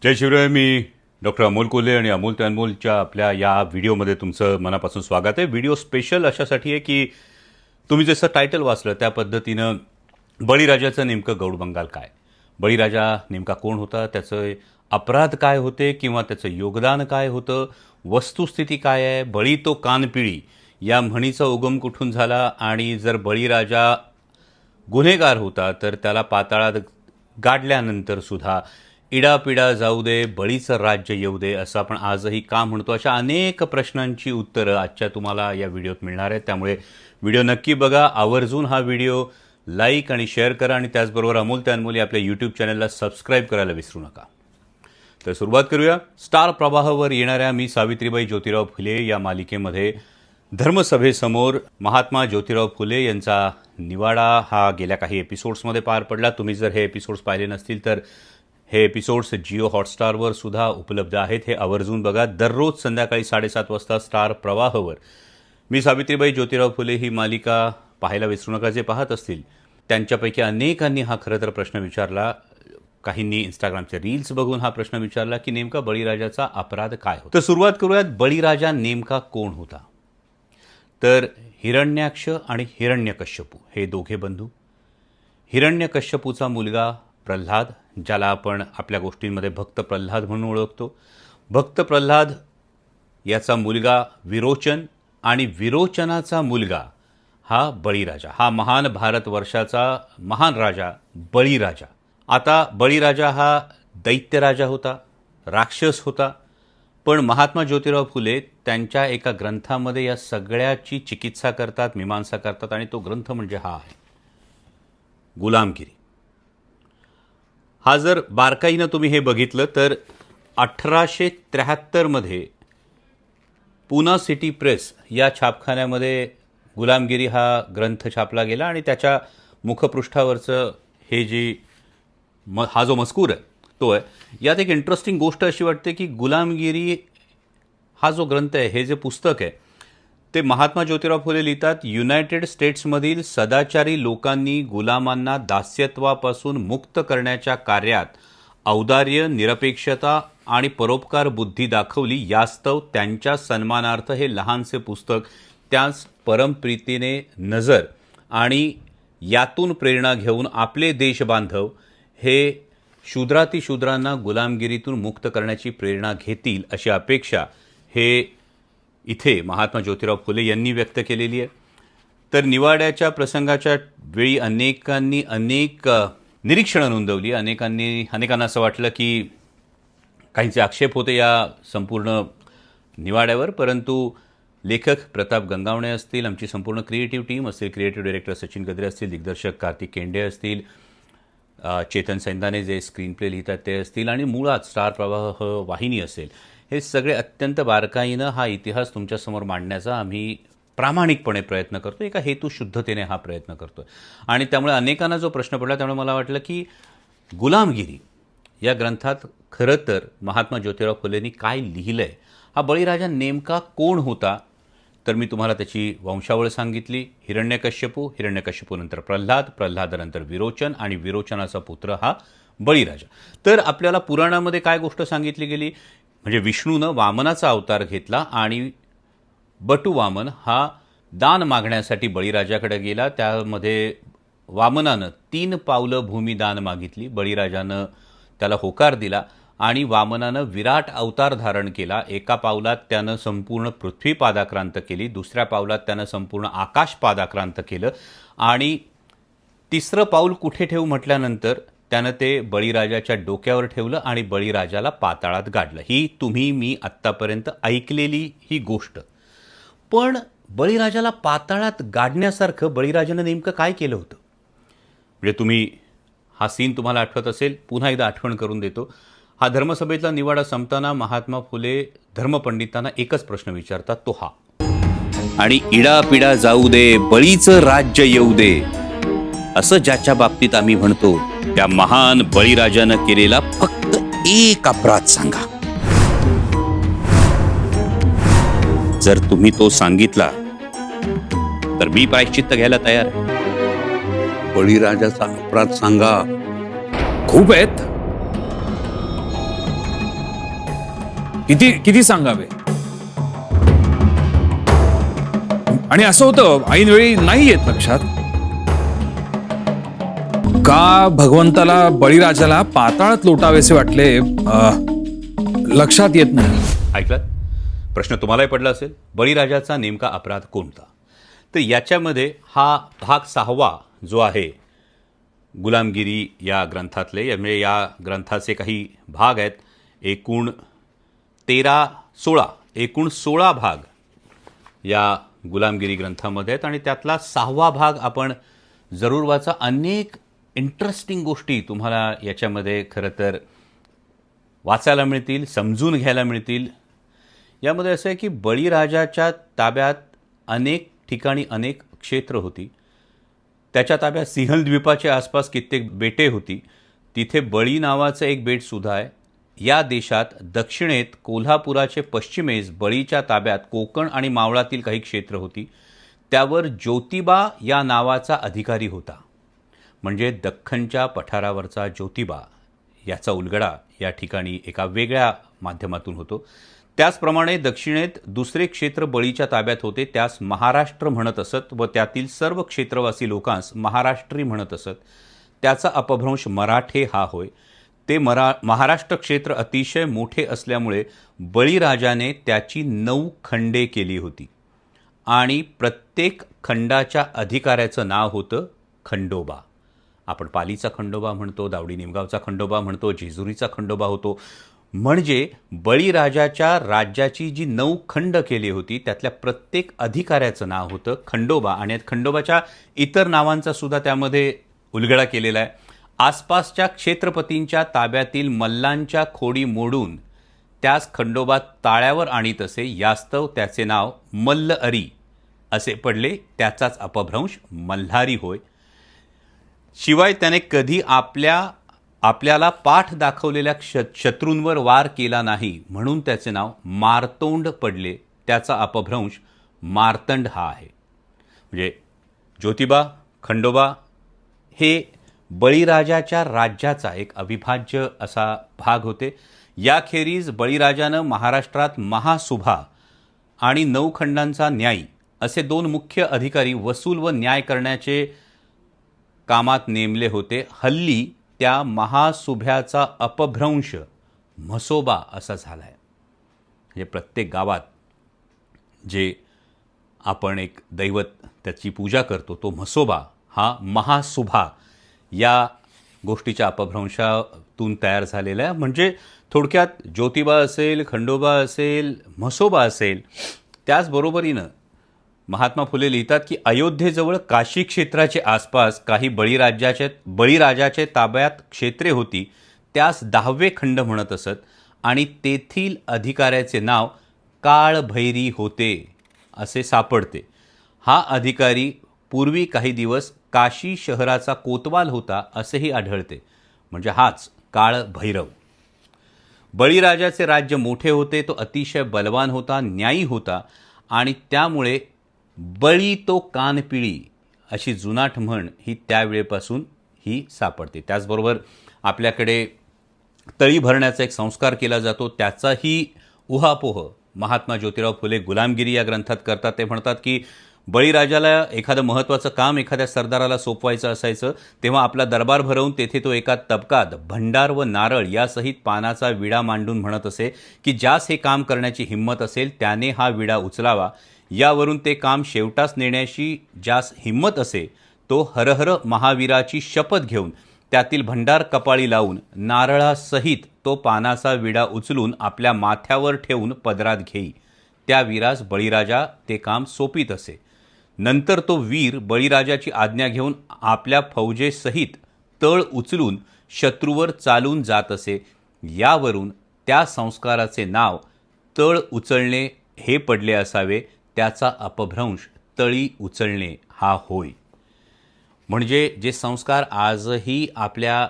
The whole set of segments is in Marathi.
जय शिवराय. मी डॉक्टर अमोल कोल्हे आणि अमोल ते अनमोलच्या आपल्या या व्हिडिओमध्ये तुमचं मनापासून स्वागत आहे. व्हिडिओ स्पेशल अशासाठी आहे की तुम्ही जसं टायटल वाचलं त्या पद्धतीनं बळीराजाचं नेमकं गौडबंगाल काय, बळीराजा नेमका कोण होता, त्याचे अपराध काय होते किंवा त्याचं योगदान काय होतं, वस्तुस्थिती काय आहे, बळी तो कानपिळी या म्हणीचा उगम कुठून झाला आणि जर बळीराजा गुन्हेगार होता तर त्याला पाताळात गाडल्यानंतर सुद्धा इडापिडा जाऊ दे, बळीचं राज्य येऊ दे असं आपण आजही का म्हणतो. अशा अनेक प्रश्नांची उत्तरं आजच्या तुम्हाला या व्हिडिओत मिळणार आहेत. त्यामुळे व्हिडिओ नक्की बघा, आवर्जून हा व्हिडिओ लाईक आणि शेअर करा आणि त्याचबरोबर अमोल ते अनमोल आपल्या यूट्यूब चॅनलला सबस्क्राईब करायला विसरू नका. तर सुरुवात करूया. स्टार प्रवाहावर येणाऱ्या मी सावित्रीबाई ज्योतिराव फुले या मालिकेमध्ये धर्मसभेसमोर महात्मा ज्योतिराव फुले यांचा निवाडा हा गेल्या काही एपिसोड्समध्ये पार पडला. तुम्ही जर हे एपिसोड्स पाहिले नसतील तर हे एपिसोड्स जिओ हॉटस्टारवर सुद्धा उपलब्ध आहेत. हे आवर्जून बघा. दररोज संध्याकाळी 7:30 वाजता स्टार प्रवाहावर मी सावित्रीबाई ज्योतिराव फुले ही मालिका पाहायला विसरू नका. जे पाहत असतील त्यांच्यापैकी अनेकांनी हा खरं तर प्रश्न विचारला. काहींनी इंस्टाग्रामचे रील्स बघून हा प्रश्न विचारला की नेमका बळीराजाचा अपराध काय होता. तर सुरुवात करूयात. बळीराजा नेमका कोण होता? तर हिरण्याक्ष आणि हिरण्यकश्यपू हे दोघे बंधू. हिरण्यकश्यपूचा मुलगा प्रल्हाद, ज्याला आपण आपल्या गोष्टींमध्ये भक्त प्रल्हाद म्हणून ओळखतो. भक्त प्रल्हाद याचा मुलगा विरोचन आणि विरोचनाचा मुलगा हा बळीराजा, हा महान भारतवर्षाचा महान राजा बळीराजा. आता बळीराजा हा दैत्यराजा होता, राक्षस होता. पण महात्मा ज्योतिराव फुले त्यांच्या एका ग्रंथामध्ये या सगळ्याची चिकित्सा करतात, मीमांसा करतात आणि तो ग्रंथ म्हणजे हा आहे गुलामगिरी. हा जर बारकाईनं तुम्ही हे बघितलं तर 1873 पूना सिटी प्रेस या छापखान्यामध्ये गुलामगिरी हा ग्रंथ छापला गेला आणि त्याच्या मुखपृष्ठावरचं हे हा जो मजकूर आहे तो आहे. यात एक इंटरेस्टिंग गोष्ट अशी वाटते की गुलामगिरी हा जो ग्रंथ आहे, हे जे पुस्तक आहे ते महात्मा ज्योतिराव फुले लिहितात, युनायटेड स्टेट्समधील सदाचारी लोकांनी गुलामांना दास्यत्वापासून मुक्त करण्याच्या कार्यात औदार्य, निरपेक्षता आणि परोपकार बुद्धी दाखवली. यास्तव त्यांच्या सन्मानार्थ हे लहानसे पुस्तक त्याच परमप्रीतीने नजर आणि यातून प्रेरणा घेऊन आपले देशबांधव हे शूद्रातिशूद्रांना गुलामगिरीतून मुक्त करण्याची प्रेरणा घेतील अशी अपेक्षा हे इथे महात्मा ज्योतिराव फुले यांनी व्यक्त केलेली आहे. तर निवाड्याच्या प्रसंगाच्या वेळी अनेकांनी अनेक निरीक्षणं नोंदवली. अनेकांना असं वाटलं की काहींचे आक्षेप होते या संपूर्ण निवाड्यावर, परंतु लेखक प्रताप गंगावणे असतील, आमची संपूर्ण क्रिएटिव्ह टीम असतील, क्रिएटिव्ह डायरेक्टर सचिन गद्रे असतील, दिग्दर्शक कार्तिक केंडे असतील, चेतन सैंदाने जे स्क्रीन प्ले लिहितात ते असतील आणि मुळात स्टार प्रवाह वाहिनी असेल, हे सगळे अत्यंत बारकाईनं हा इतिहास तुमच्यासमोर मांडण्याचा आम्ही प्रामाणिकपणे प्रयत्न करतो, एका हेतुशुद्धतेने हा प्रयत्न करतो. आणि त्यामुळे अनेकांना जो प्रश्न पडला त्यामुळे मला वाटलं की गुलामगिरी या ग्रंथात खरं तर महात्मा ज्योतिराव फुलेंनी काय लिहिलं आहे, हा बळीराजा नेमका कोण होता. तर मी तुम्हाला त्याची वंशावळ सांगितली. हिरण्यकश्यपूनंतर प्रल्हाद, प्रल्हादानंतर विरोचन आणि विरोचनाचा पुत्र हा बळीराजा. तर आपल्याला पुराणामध्ये काय गोष्ट सांगितली गेली, म्हणजे विष्णूनं वामनाचा अवतार घेतला आणि बटू वामन हा दान मागण्यासाठी बळीराजाकडे गेला. त्यामध्ये वामनानं 3 पावलं भूमिदान मागितली. बळीराजानं त्याला होकार दिला आणि वामनानं विराट अवतार धारण केला. एका पावलात त्यानं संपूर्ण पृथ्वी पादाक्रांत केली, दुसऱ्या पावलात त्यानं संपूर्ण आकाश पादाक्रांत केलं आणि तिसरं पाऊल कुठे ठेवू म्हटल्यानंतर त्यानं ते बळीराजाच्या डोक्यावर ठेवलं आणि बळीराजाला पाताळात गाडलं. ही तुम्ही मी आत्तापर्यंत ऐकलेली ही गोष्ट. पण बळीराजाला पाताळात गाडण्यासारखं बळीराजानं नेमकं काय केलं होतं? म्हणजे तुम्ही हा सीन तुम्हाला आठवत असेल, पुन्हा एकदा आठवण करून देतो. हा धर्मसभेतला निवाडा संपताना महात्मा फुले धर्मपंडितांना एकच प्रश्न विचारतात, तो हा, आणि इडापिडा जाऊ दे, बळीचं राज्य येऊ दे असं ज्याच्या बाबतीत आम्ही म्हणतो त्या महान बळीराजानं केलेला फक्त एक अपराध सांगा. जर तुम्ही तो सांगितला तर मी प्रायश्चित्त घ्यायला तयार आहे. बळीराजाचा अपराध सांगा. खूप आहेत. किती किती सांगावे. आणि असं होतं ऐनवेळी नाही येत लक्षात. का भगवंताला बळीराजाला पाताळात लोटावेसे वाटले लक्षात येत नाही. ऐकलात? प्रश्न तुम्हालाही पडला असेल, बळीराजाचा नेमका अपराध कोणता? तर याच्यामध्ये हा भाग 6वा जो आहे गुलामगिरी या ग्रंथातले, म्हणजे या ग्रंथाचे काही भाग आहेत, एकूण 16 भाग या गुलामगिरी ग्रंथामध्ये आहेत आणि त्यातला 6वा भाग आपण जरूर वाचा. अनेक इंटरेस्टिंग गोष्टी तुम्हाला याच्यामध्ये खरं तर वाचायला मिळतील, समजून घ्यायला मिळतील. यामध्ये असं आहे की बळीराजाच्या ताब्यात अनेक ठिकाणी अनेक क्षेत्र होती. त्याच्या ताब्यात सिंहलद्वीपाच्या आसपास कित्येक बेटे होती. तिथे बळी नावाचं एक बेटसुद्धा आहे. या देशात दक्षिणेत कोल्हापुराचे पश्चिमेस बळीच्या ताब्यात कोकण आणि मावळातील काही क्षेत्र होती. त्यावर ज्योतिबा या नावाचा अधिकारी होता. म्हणजे दख्खनच्या पठारावरचा ज्योतिबा याचा उलगडा या ठिकाणी एका वेगळ्या माध्यमातून होतो. त्याचप्रमाणे दक्षिणेत दुसरे क्षेत्र बळीच्या ताब्यात होते, त्यास महाराष्ट्र म्हणत असत व त्यातील सर्व क्षेत्रवासी लोकांस महाराष्ट्री म्हणत असत. त्याचा अपभ्रंश मराठे हा होय. ते महाराष्ट्र क्षेत्र अतिशय मोठे असल्यामुळे बळीराजाने त्याची 9 खंडे केली होती आणि प्रत्येक खंडाच्या अधिकाऱ्याचं नाव होतं खंडोबा. आपण पालीचा खंडोबा म्हणतो, दावडी निमगावचा खंडोबा म्हणतो, जेजुरीचा खंडोबा होतो. म्हणजे बळीराजाच्या राज्याची जी 9 खंड केली होती त्यातल्या प्रत्येक अधिकाऱ्याचं नाव होतं खंडोबा आणि खंडोबाच्या इतर नावांचा सुद्धा त्यामध्ये उलगडा केलेला आहे. आसपासच्या क्षेत्रपतींच्या ताब्यातील मल्लांच्या खोडी मोडून त्यास खंडोबा ताळ्यावर आणीत असे, यास्तव त्याचे नाव मल्लअरी असे पडले. त्याचाच अपभ्रंश मल्हारी होय. शिवाय त्याने कधी आपल्याला पाठ दाखवलेल्या शत्रूंवर वार केला नाही म्हणून त्याचे नाव मारतोंड पडले. त्याचा अपभ्रंश मार्तंड हा आहे. म्हणजे ज्योतिबा, खंडोबा हे बळीराजाच्या राज्याचा एक अविभाज्य असा भाग होते. याखेरीज बळीराजानं महाराष्ट्रात महासुभा आणि 9 खंडांचा न्यायी असे 2 मुख्य अधिकारी वसूल व न्याय करण्याचे कामात नेमले होते. हल्ली त्या महासुभ्याचा अपभ्रंश म्हसोबा असा झाला आहे. म्हणजे प्रत्येक गावात जे आपण एक दैवत त्याची पूजा करतो तो म्हसोबा हा महासुभा या गोष्टीच्या अपभ्रंशातून तयार झालेला आहे. म्हणजे थोडक्यात ज्योतिबा असेल, खंडोबा असेल, म्हसोबा असेल. त्याचबरोबरीनं महात्मा फुले लिहितात की अयोध्येजवळ काशी क्षेत्राचे आसपास काही बळीराजाचे ताब्यात क्षेत्रे होती. त्यास 10वे खंड म्हणत असत आणि तेथील अधिकाऱ्याचे नाव काळभैरी होते असे सापडते. हा अधिकारी पूर्वी काही दिवस काशी शहराचा कोतवाल होता असेही आढळते. म्हणजे हाच काळभैरव. बळीराजाचे राज्य मोठे होते, तो अतिशय बलवान होता, न्यायी होता आणि त्यामुळे बळी तो कानपिळी अशी जुनाट म्हण ही त्यावेळेपासून ही सापडते. त्याचबरोबर आपल्याकडे तळी भरण्याचा एक संस्कार केला जातो, त्याचाही उहापोह महात्मा ज्योतिराव फुले गुलामगिरी या ग्रंथात करतात. ते म्हणतात की बळीराजाला एखादं महत्त्वाचं काम एखाद्या सरदाराला सोपवायचं असायचं तेव्हा आपला दरबार भरवून तेथे तो एका तबकात भंडार व नारळ यासहित पानाचा विडा मांडून म्हणत असे की ज्यास हे काम करण्याची हिंमत असेल त्याने हा विडा उचलावा. यावरून ते काम शेवटास नेण्याची ज्यास हिंमत असे तो हरहर महावीराची शपथ घेऊन त्यातील भंडार कपाळी लावून नारळासहित तो पानाचा विडा उचलून आपल्या माथ्यावर ठेवून पदरात घेई. त्या वीरास बळीराजा ते काम सोपीत असे. नंतर तो वीर बळीराजाची आज्ञा घेऊन आपल्या फौजेसहित तळ उचलून शत्रूवर चालून जात असे. यावरून त्या संस्काराचे नाव तळ उचलणे हे पडले असावे. त्याचा अपभ्रंश तळी उचलणे हा होय. म्हणजे जे संस्कार आजही आपल्या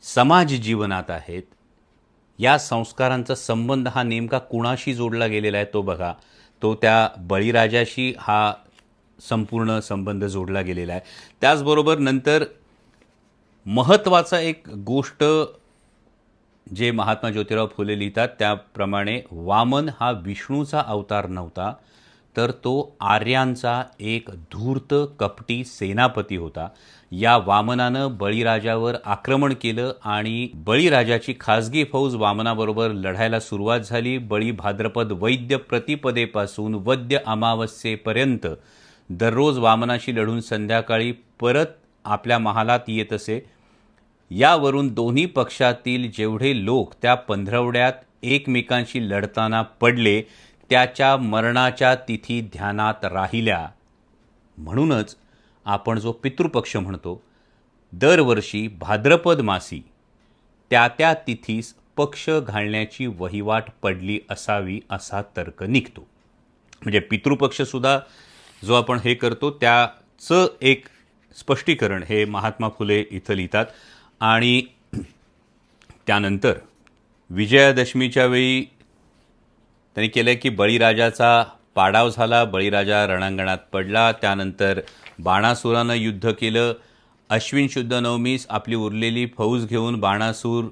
समाज जीवनात आहेत या संस्कारांचा संबंध हा नेमका कुणाशी जोडला गेलेला आहे तो बघा. तो त्या बळीराजाशी हा संपूर्ण संबंध जोडला गेलेला आहे. त्याचबरोबर नंतर महत्त्वाचा एक गोष्ट जे महात्मा ज्योतिराव फुले लिहितात त्याप्रमाणे वामन हा विष्णूचा अवतार नव्हता, तर तो आर्यांचा एक धूर्त कपटी सेनापती होता. या वामनानं बळीराजावर आक्रमण केलं आणि बळीराजाची खासगी फौज वामनाबरोबर लढायला सुरुवात झाली. बळी भाद्रपद वैद्य प्रतिपदेपासून वद्य अमावस्येपर्यंत दररोज वामनाशी लढून संध्याकाळी परत आपल्या महालात येत असे. यावरून दोन्ही पक्षातील जेवढे लोक त्या पंधरवड्यात एकमेकांशी लढताना पडले त्याच्या मरणाच्या तिथी ध्यानात राहिल्या. म्हणूनच आपण जो पितृपक्ष म्हणतो, दरवर्षी भाद्रपद मासी त्या तिथीस पक्ष घालण्याची वहिवाट पडली असावी असा तर्क निघतो. म्हणजे पितृपक्षसुद्धा जो आपण हे करतो त्याचं एक स्पष्टीकरण हे महात्मा फुले इथं लिहितात. आणि त्यानंतर विजयादशमीच्या वेळी त्यांनी केलं की बळीराजाचा पाडाव झाला, बळीराजा रणांगणात पडला. त्यानंतर बाणासुरानं युद्ध केलं. अश्विन शुद्ध नवमीस आपली उरलेली फौज घेऊन बाणासूर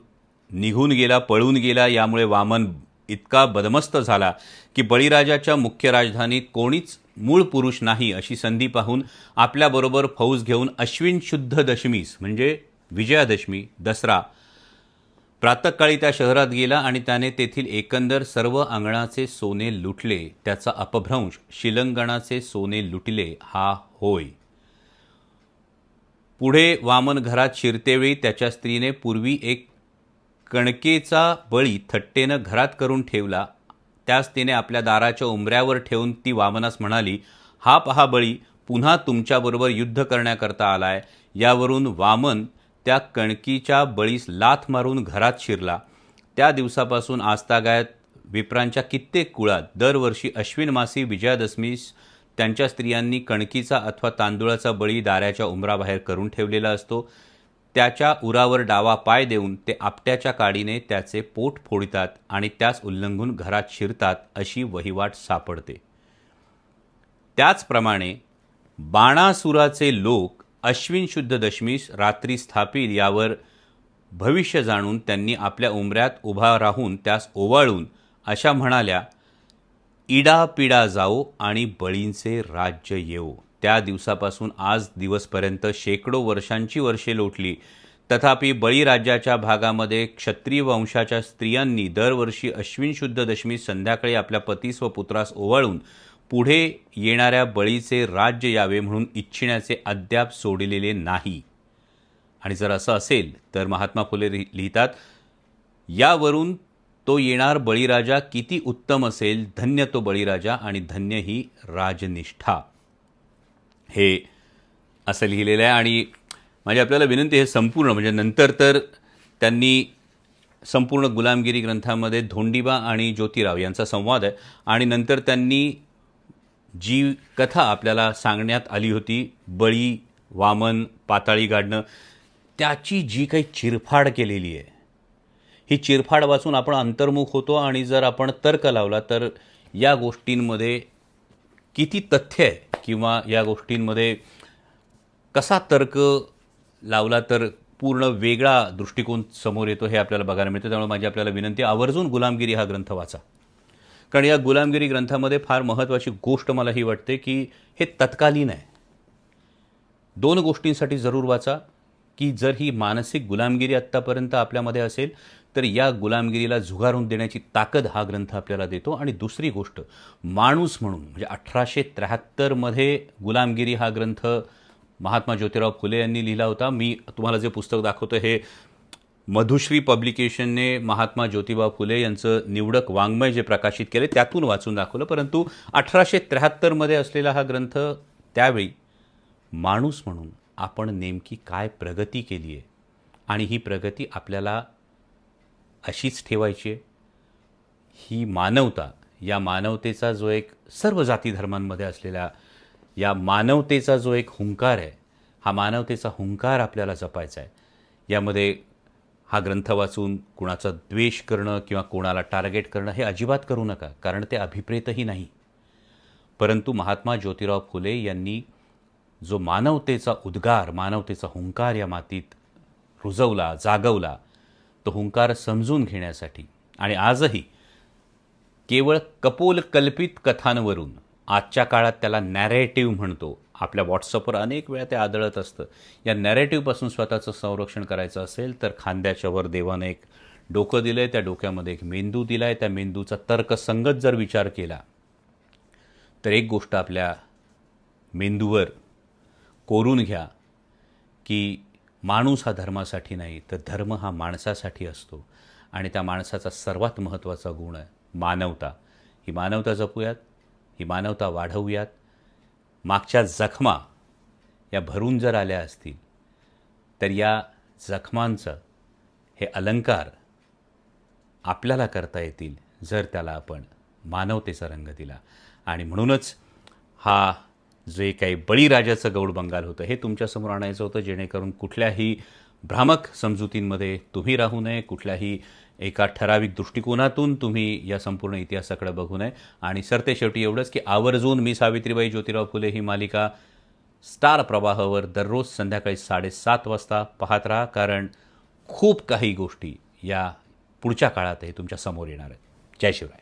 निघून गेला, पळून गेला. यामुळे वामन इतका बदमस्त झाला की बळीराजाच्या मुख्य राजधानीत कोणीच मूळ पुरुष नाही अशी संधी पाहून आपल्याबरोबर फौज घेऊन अश्विन शुद्ध दशमीस म्हणजे विजयादशमी दसरा प्रातःकाळी त्या शहरात गेला आणि त्याने तेथील एकंदर सर्व अंगणाचे सोने लुटले. त्याचा अपभ्रंश शिलंगणाचे सोने लुटले हा होय. पुढे वामन घरात शिरतेवेळी त्याच्या स्त्रीने पूर्वी एक कणकेचा बळी थट्टेनं घरात करून ठेवला. त्यास तिने आपल्या दाराच्या उंबऱ्यावर ठेवून ती वामनास म्हणाली, हा पहा बळी पुन्हा तुमच्याबरोबर युद्ध करण्याकरता आलाय. यावरून वामन त्या कणकीच्या बळीस लाथ मारून घरात शिरला. त्या दिवसापासून आजतागायत विप्रांच्या कित्येक कुळात दरवर्षी अश्विन मासी विजयादशमीस त्यांच्या स्त्रियांनी कणकीचा अथवा तांदूळाचा बळी दाराच्या उंबराबाहेर करून ठेवलेला असतो. त्याच्या उरावर डावा पाय देऊन ते आपट्याच्या काडीने त्याचे पोट फोडितात आणि त्यास उल्लंघून घरात शिरतात अशी वहिवाट सापडते. त्याचप्रमाणे बाणासुराचे लोक अश्विन शुद्ध दशमीस रात्री स्थापिल यावर भविष्य जाणून त्यांनी आपल्या उंबऱ्यात उभा राहून त्यास ओवाळून अशा म्हणाल्या, इडा पिडा जाओ आणि बळींचे राज्य येवो. त्या दिवसापासून आज दिवसपर्यंत शेकडो वर्षांची वर्षे लोटली. तथापि बळीराज्याच्या भागामध्ये क्षत्रिय वंशाच्या स्त्रियांनी दरवर्षी अश्विन शुद्ध दशमी संध्याकाळी आपल्या पतीस व पुत्रास ओवाळून पुढे येणाऱ्या बळीचे राज्य यावे म्हणून इच्छिण्याचे अद्याप सोडलेले नाही. आणि जर असं असेल तर महात्मा फुले लिहितात, यावरून तो येणार बळीराजा किती उत्तम असेल, धन्य तो बळीराजा आणि धन्य ही राजनिष्ठा. हे असं लिहिलेलं आहे. आणि माझी आपल्याला विनंती, हे संपूर्ण म्हणजे नंतर तर त्यांनी संपूर्ण गुलामगिरी ग्रंथामध्ये धोंडीबा आणि ज्योतिराव यांचा संवाद आहे. आणि नंतर त्यांनी जी कथा आपल्याला सांगण्यात आली होती, बळी वामन पाताळी गाडणं, त्याची जी काही चिरफाड केलेली आहे, ही चिरफाड वाचून आपण अंतर्मुख होतो. आणि जर आपण तर्क लावला तर या गोष्टींमध्ये किती तथ्य आहे किंवा या गोष्टींमध्ये कसा तर्क लावला तर पूर्ण वेगळा दृष्टिकोन समोर येतो हे आपल्याला बघायला मिळतं. त्यामुळे माझी आपल्याला विनंती, आवर्जून गुलामगिरी हा ग्रंथ वाचा. कारण या गुलामगिरी ग्रंथामध्ये फार महत्त्वाची गोष्ट मला ही वाटते की हे तत्कालीन आहे. दोन गोष्टींसाठी जरूर वाचा की जर ही मानसिक गुलामगिरी आत्तापर्यंत आपल्यामध्ये असेल तर या गुलामगिरीला झुगारून देण्याची ताकद हा ग्रंथ आपल्याला देतो. आणि दुसरी गोष्ट, माणूस म्हणून म्हणजे 1873मध्ये गुलामगिरी हा ग्रंथ महात्मा ज्योतिराव फुले यांनी लिहिला होता. मी तुम्हाला जे पुस्तक दाखवतो हे मधुश्री पब्लिकेशनने महात्मा ज्योतिबा फुले यांचं निवडक वाङ्मय जे प्रकाशित केले त्यातून वाचून दाखवलं. परंतु 1873मध्ये असलेला हा ग्रंथ त्यावेळी माणूस म्हणून आपण नेमकी काय प्रगती केली आहे आणि ही प्रगती आपल्याला अशीच ठेवायची आहे. ही मानवता, या मानवतेचा जो एक सर्व जाती धर्मांमध्ये असलेला या मानवतेचा जो एक हुंकार आहे, हा मानवतेचा हुंकार आपल्याला जपायचा आहे. यामध्ये हा ग्रंथ वाचून कुणाचा द्वेष करणं किंवा कोणाला टार्गेट करणं हे अजिबात करू नका, कारण ते अभिप्रेतही नाही. परंतु महात्मा ज्योतिराव फुले यांनी जो मानवतेचा उद्गार, मानवतेचा हुंकार या मातीत रुजवला, जागवला, तो हुंकार समजून घेण्यासाठी आणि आजही केवळ कपोल कल्पित कथांवरून आजच्या काळात त्याला नॅरेटिव्ह म्हणतो. आपल्या व्हॉट्सअपवर अनेक वेळा ते आदळत असतं. या नॅरेटिव्हपासून स्वतःचं संरक्षण करायचं असेल तर खांद्याच्या वर देवानं एक डोकं दिलं आहे, त्या डोक्यामध्ये एक मेंदू दिला आहे. त्या मेंदूचा तर्कसंगत जर विचार केला तर एक गोष्ट आपल्या मेंदूवर कोरून घ्या की माणूस हा धर्मासाठी नाही तर धर्म हा माणसासाठी असतो. आणि त्या माणसाचा सर्वात महत्त्वाचा गुण आहे मानवता. ही मानवता जपूयात, ही मानवता वाढवूयात. मागच्या जखमा या भरून जर आल्या असतील तर या जखमांचं हे अलंकार आपल्याला करता येतील जर त्याला आपण मानवतेचा रंग दिला. आणि म्हणूनच हा जे काही बळीराजाचं गौड बंगाल होतं हे तुमच्यासमोर आणायचं होतं, जेणेकरून कुठल्याही भ्रामक समजुतींमध्ये तुम्ही राहू नये, कुठल्याही एका ठराविक दृष्टिकोनातून तुम्ही या संपूर्ण इतिहासाकडे बघू नये. आणि सरते शेवटी एवढंच की आवर्जून मी सावित्रीबाई ज्योतिराव फुले ही मालिका स्टार प्रवाहावर दररोज संध्याकाळी 7:30 वाजता पाहत राहा, कारण खूप काही गोष्टी या पुढच्या काळातही तुमच्या समोर येणार आहेत. जय शिवराय.